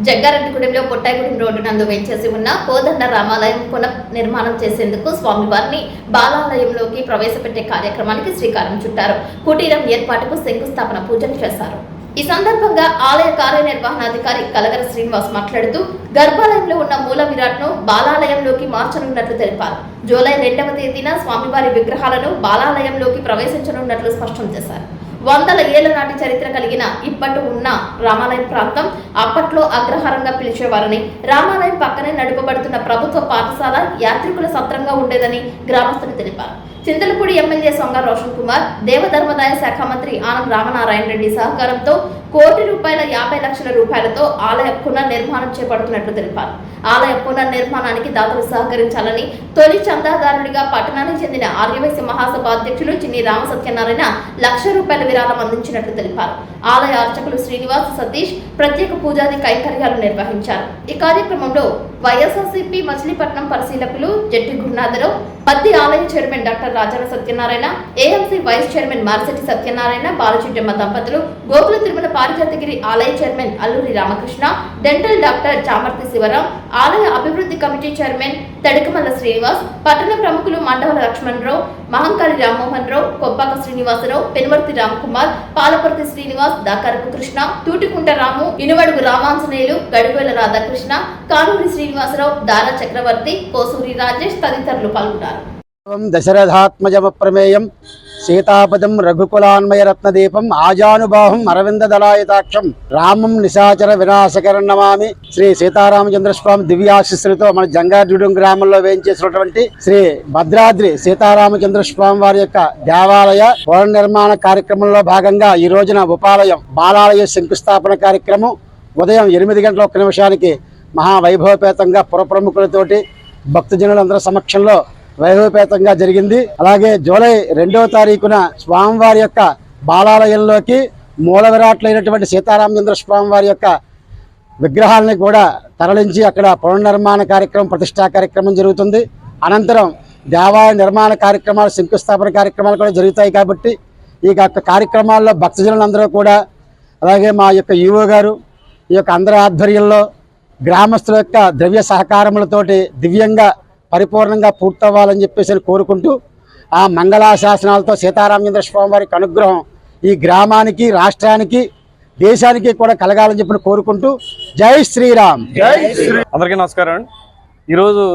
జగ్గారెడ్డిగూడెంలో పొట్టాయిగూడెం road నందు వెంచేసి ఉన్న కోదండ రామాలయం పునః నిర్మాణం చేసేందుకు స్వామివారిని బాలాలయంలోకి ప్రవేశపెట్టే కార్యక్రమానికి శ్రీకారం చుట్టారు. కుటీరం ఏర్పాటుకు శంకుస్థాపన పూజలు చేశారు. ఈ సందర్భంగా ఆలయ కార్యనిర్వహణాధికారి కలగర శ్రీనివాస్ మాట్లాడుతూ గర్భాలయంలో ఉన్న మూల విరాట్ను బాలాలయంలోకి మార్చనున్నట్లు తెలిపారు. జూలై 2వ తేదీన స్వామివారి విగ్రహాలను బాలాలయంలోకి ప్రవేశించనున్నట్లు స్పష్టం చేశారు. వందల ఏళ్ల నాటి చరిత్ర కలిగిన ఇప్పటి ఉన్న రామాలయం ప్రాంతం అప్పట్లో అగ్రహారంగా పిలిచేవారని, రామాలయం పక్కనే నడుపబడుతున్న ప్రభుత్వ పాఠశాల యాత్రికుల సత్రంగా ఉండేదని గ్రామస్తులు తెలిపారు. చింతలపూడి ఎమ్మెల్యే సొంగ రోషన్ కుమార్, దేవధర్మదాయ శాఖ మంత్రి ఆనం రామనారాయణ రెడ్డి సహకారంతో ₹1,50,00,000 ఆలయ పునర్నిర్మాణం చేపడుతున్నట్లు తెలిపారు. ఆలయ పునర్నిర్మాణానికి దాతలు సహకరించాలని తొలి చందాదారుడిగా పట్టణానికి చెందిన ఆర్యవైశ్య మహాసభ అధ్యక్షులు చిన్ని రామసత్యనారాయణ ₹1,00,000 విరాళం అందించినట్లు తెలిపారు. ఆలయ అర్చకులు శ్రీనివాస్, సతీష్ ప్రత్యేక పూజాది కైంకర్యాలు నిర్వహించారు. ఈ కార్యక్రమంలో వైఎస్ఆర్సీపీ మచిలీపట్నం పరిశీలకులు జట్టి గురునాథరావు, పత్తి ఆలయ chairman doctor Rajala Satyanarayana, AMC vice chairman Marisetti Satyanarayana, Balachittamma దంపతులు, గోకుల తిరుమల పారిజాతగిరి ఆలయ chairman Alluri Ramakrishna, dental doctor Chamarthi Sivaram, ఆలయ అభివృద్ధి కమిటీ చైర్మన్ తడికమల్ల శ్రీనివాస్, పట్టణ ప్రముఖులు మండవల లక్ష్మణరావు, మహంకాళి రామ్మోహన్ రావు, కొప్పాక శ్రీనివాసరావు, పెనువర్తి రామ్కుమార్, పాలపర్తి శ్రీనివాస్, దాకారపు కృష్ణ, తూటికుంట రాము, ఇనువడుగు రామాంజనేయులు, గడివేల రాధాకృష్ణ, కానూరి శ్రీనివాసరావు, దారా చక్రవర్తి, కోసూరి రాజేష్ తదితరులు పాల్గొన్నారు. దశరథాత్మజమ ప్రమేయం సీతాపదం రఘుకులాన్మయరత్నదీపం ఆజానుబాహం అరవిందదళాయతాక్షం రామం నిశాచర వినాశకరం నమామి. శ్రీ సీతారామచంద్రస్వామి దివ్యాశిస్సులతో మన జంగారెడ్డిగూడెం గ్రామంలో వేయించేసినటువంటి శ్రీ భద్రాద్రి సీతారామచంద్రస్వామి వారి యొక్క దేవాలయ పునర్నిర్మాణ కార్యక్రమంలో భాగంగా ఈ రోజున ఉపాలయం బాలాలయ శంకుస్థాపన కార్యక్రమం ఉదయం 8:01 మహావైభవపేతంగా పురప్రముఖులతోటి భక్తజనులందరి సమక్షంలో వైభవపేతంగా జరిగింది. అలాగే జూలై 2వ తారీఖున స్వామివారి యొక్క బాలాలయంలోకి మూల విరాట్లైనటువంటి సీతారామచంద్ర స్వామి వారి యొక్క విగ్రహాలని కూడా తరలించి అక్కడ పునర్నిర్మాణ కార్యక్రమం, ప్రతిష్టా కార్యక్రమం జరుగుతుంది. అనంతరం దేవాలయ నిర్మాణ కార్యక్రమాలు, శంకుస్థాపన కార్యక్రమాలు కూడా జరుగుతాయి. కాబట్టి ఈ యొక్క కార్యక్రమాల్లో భక్తజనులందరూ కూడా, అలాగే మా యొక్క ఈవో గారు, ఈ యొక్క అందరి ఆధ్వర్యంలో గ్రామస్తుల యొక్క ద్రవ్య సహకారములతోటి దివ్యంగా పరిపూర్ణంగా పూర్తవ్వాలని చెప్పేసి కోరుకుంటూ, ఆ మంగళాశాసనాలతో సీతారామచంద్ర స్వామి వారికి అనుగ్రహం ఈ గ్రామానికి, రాష్ట్రానికి, దేశానికి కూడా కలగాలని చెప్పి కోరుకుంటూ జై శ్రీరామ్. అందరికీ నమస్కారం. ఈరోజు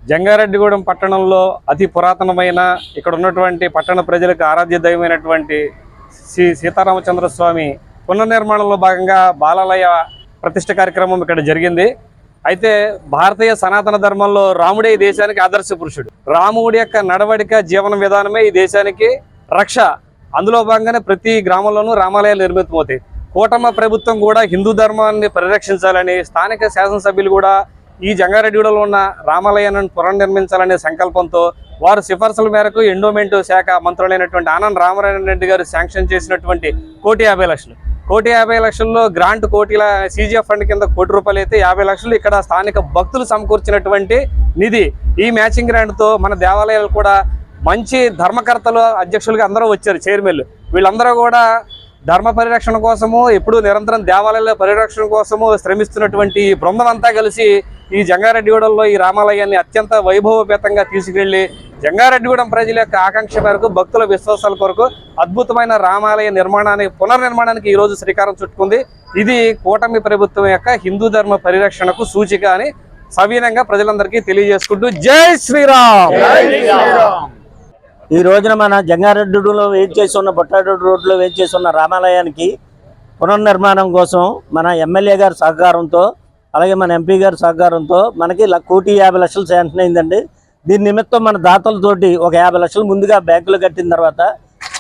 జంగారెడ్డిగూడెం పట్టణంలో అతి పురాతనమైన, ఇక్కడ ఉన్నటువంటి పట్టణ ప్రజలకు ఆరాధ్య దైవమైనటువంటి శ్రీ సీతారామచంద్ర స్వామి పునర్నిర్మాణంలో భాగంగా బాలాలయ ప్రతిష్ఠ కార్యక్రమం ఇక్కడ జరిగింది. అయితే భారతీయ సనాతన ధర్మంలో రాముడే ఈ దేశానికి ఆదర్శ పురుషుడు. రాముడి యొక్క నడవడిక, జీవన విధానమే ఈ దేశానికి రక్ష. అందులో భాగంగానే ప్రతి గ్రామంలోనూ రామాలయాలు నిర్మితమవుతాయి. కూటమి ప్రభుత్వం కూడా హిందూ ధర్మాన్ని పరిరక్షించాలని, స్థానిక శాసనసభ్యులు కూడా ఈ జంగారెడ్డిగూడెంలో ఉన్న రామాలయాన్ని పునర్నిర్మించాలనే సంకల్పంతో వారు సిఫార్సుల మేరకు ఎండోమెంట్ శాఖ మంత్రులైనటువంటి ఆనం రామనారాయణ రెడ్డి గారు శాంక్షన్ చేసినటువంటి ₹1,50,00,000. ₹1,50,00,000 గ్రాంట్, కోటిల CGF ఫండ్ కింద ₹1,00,00,000 అయితే 50,00,000 ఇక్కడ స్థానిక భక్తులు సమకూర్చినటువంటి నిధి. ఈ మ్యాచింగ్ గ్రాంట్తో మన దేవాలయాలు కూడా మంచి ధర్మకర్తలు, అధ్యక్షులుగా అందరూ వచ్చారు, చైర్మన్లు. వీళ్ళందరూ కూడా ధర్మ పరిరక్షణ కోసము, ఎప్పుడు నిరంతరం దేవాలయాల పరిరక్షణ కోసము శ్రమిస్తున్నటువంటి ఈ బృందం అంతా కలిసి ఈ జంగారెడ్డిగూడెంలో ఈ రామాలయాన్ని అత్యంత వైభవపేతంగా తీసుకెళ్లి జంగారెడ్డిగూడెం ప్రజల యొక్క ఆకాంక్ష మేరకు, భక్తుల విశ్వాసాల కొరకు అద్భుతమైన రామాలయ పునర్నిర్మాణానికి ఈ రోజు శ్రీకారం చుట్టుకుంది. ఇది కూటమి ప్రభుత్వం యొక్క హిందూ ధర్మ పరిరక్షణకు సూచిక అని సవినయంగా ప్రజలందరికీ తెలియజేసుకుంటూ జై శ్రీరామ్. ఈ రోజున మన జంగారెడ్డిగూడెంలో వేయించేసి ఉన్న బొట్టాడు రోడ్లో వేయించేసి ఉన్న రామాలయానికి పునర్నిర్మాణం కోసం మన ఎమ్మెల్యే గారి సహకారంతో, అలాగే మన ఎంపీ గారి సహకారంతో మనకి ₹1,50,00,000 శాంక్షన్ అయిందండి. దీని నిమిత్తం మన దాతలతోటి ఒక ₹50,00,000 ముందుగా బ్యాంకులో కట్టిన తర్వాత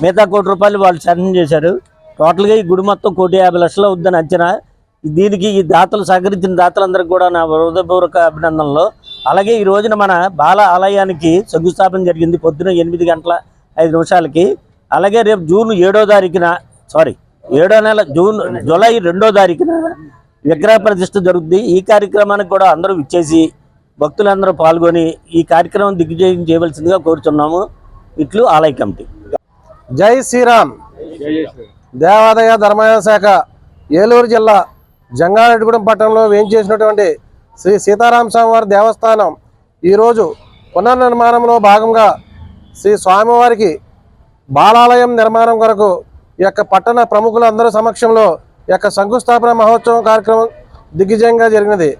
మిగతా ₹1,00,00,000 వాళ్ళు శాంక్షన్ చేశారు. టోటల్గా ఈ గుడి మొత్తం ₹1,50,00,000 అవుద్దని అంచనా. దీనికి ఈ దాతలు సహకరించిన దాతలందరికీ కూడా నా హృదయపూర్వక అభినందనలు. అలాగే ఈ రోజున మన బాల ఆలయానికి శంకుస్థాపన జరిగింది పొద్దున 8:05 అలాగే రేపు జూన్ 7వ తారీఖున, జూలై 2వ తారీఖున విగ్రహ ప్రతిష్ఠ జరుగుతుంది. ఈ కార్యక్రమానికి కూడా అందరూ విచ్చేసి భక్తులందరూ పాల్గొని ఈ కార్యక్రమం దిగ్విజయం చేయవలసిందిగా కోరుచున్నాము. ఇట్లు ఆలయ కమిటీ. జై శ్రీరామ్. దేవాదాయ ధర్మాదాయ శాఖ ఏలూరు జిల్లా జంగారెడ్డిగూడెం పట్టణంలో వేయించేసినటువంటి శ్రీ సీతారామ స్వామి వారి దేవస్థానం ఈరోజు పునర్నిర్మాణంలో భాగంగా శ్రీ స్వామివారికి బాలాలయం నిర్మాణం కొరకు ఈ యొక్క పట్టణ ప్రముఖులందరి సమక్షంలో ఈ యొక్క శంకుస్థాపన మహోత్సవం కార్యక్రమం దిగ్విజయంగా జరిగినది.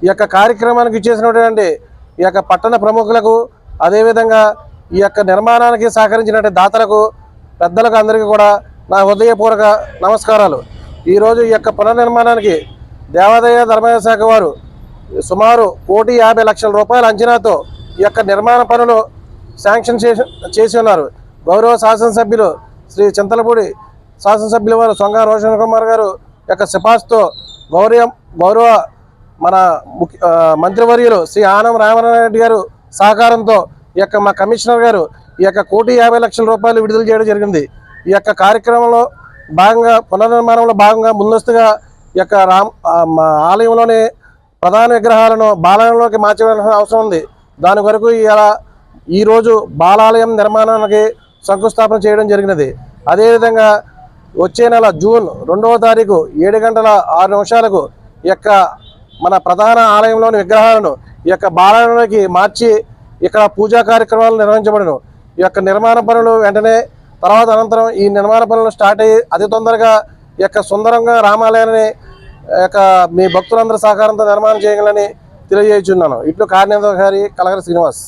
ఈ యొక్క కార్యక్రమానికి ఇచ్చేసినటువంటి ఈ యొక్క పట్టణ ప్రముఖులకు, అదేవిధంగా ఈ యొక్క నిర్మాణానికి సహకరించినటువంటి దాతలకు, పెద్దలకు అందరికీ కూడా నా హృదయపూర్వక నమస్కారాలు. ఈరోజు ఈ యొక్క పునర్నిర్మాణానికి దేవాదాయ ధర్మాదాయ శాఖ వారు సుమారు 1,50,00,000 రూపాయల అంచనాతో ఈ యొక్క నిర్మాణ పనులు శాంక్షన్ చేసి ఉన్నారు. గౌరవ శాసనసభ్యులు శ్రీ చింతలపూడి శాసనసభ్యుల వారు సొంగ రోషన్ కుమార్ గారు యొక్క సిఫార్సుతో గౌరవ మన మంత్రివర్యులు శ్రీ ఆనం రామనారాయణ గారు సహకారంతో ఈ యొక్క మా కమిషనర్ గారు ఈ యొక్క 1,50,00,000 రూపాయలు విడుదల చేయడం జరిగింది. ఈ యొక్క కార్యక్రమంలో భాగంగా పునర్నిర్మాణంలో భాగంగా ముందస్తుగా ఈ యొక్క ఆలయంలోని ప్రధాన విగ్రహాలను బాలాలయంలోకి మార్చవలసిన అవసరం ఉంది. దాని కొరకు ఈరోజు బాలాలయం నిర్మాణానికి శంకుస్థాపన చేయడం జరిగినది. అదేవిధంగా వచ్చే నెల జూన్ 2వ తారీఖు 7:06 ఈ యొక్క మన ప్రధాన ఆలయంలోని విగ్రహాలను ఈ యొక్క బాలాలయంలోకి మార్చి ఇక్కడ పూజా కార్యక్రమాలు నిర్వహించబడను. ఈ యొక్క నిర్మాణ పనులు వెంటనే అనంతరం ఈ నిర్మాణ పనులు స్టార్ట్ అయ్యి అతి తొందరగా ఈ యొక్క సుందరంగా రామాలయాన్ని యొక్క మీ భక్తులందరి సహకారంతో నిర్మాణం చేయగలని తెలియజేస్తున్నాను. ఇట్లు కార్యనిర్వహణాధికారి కలగర శ్రీనివాస్.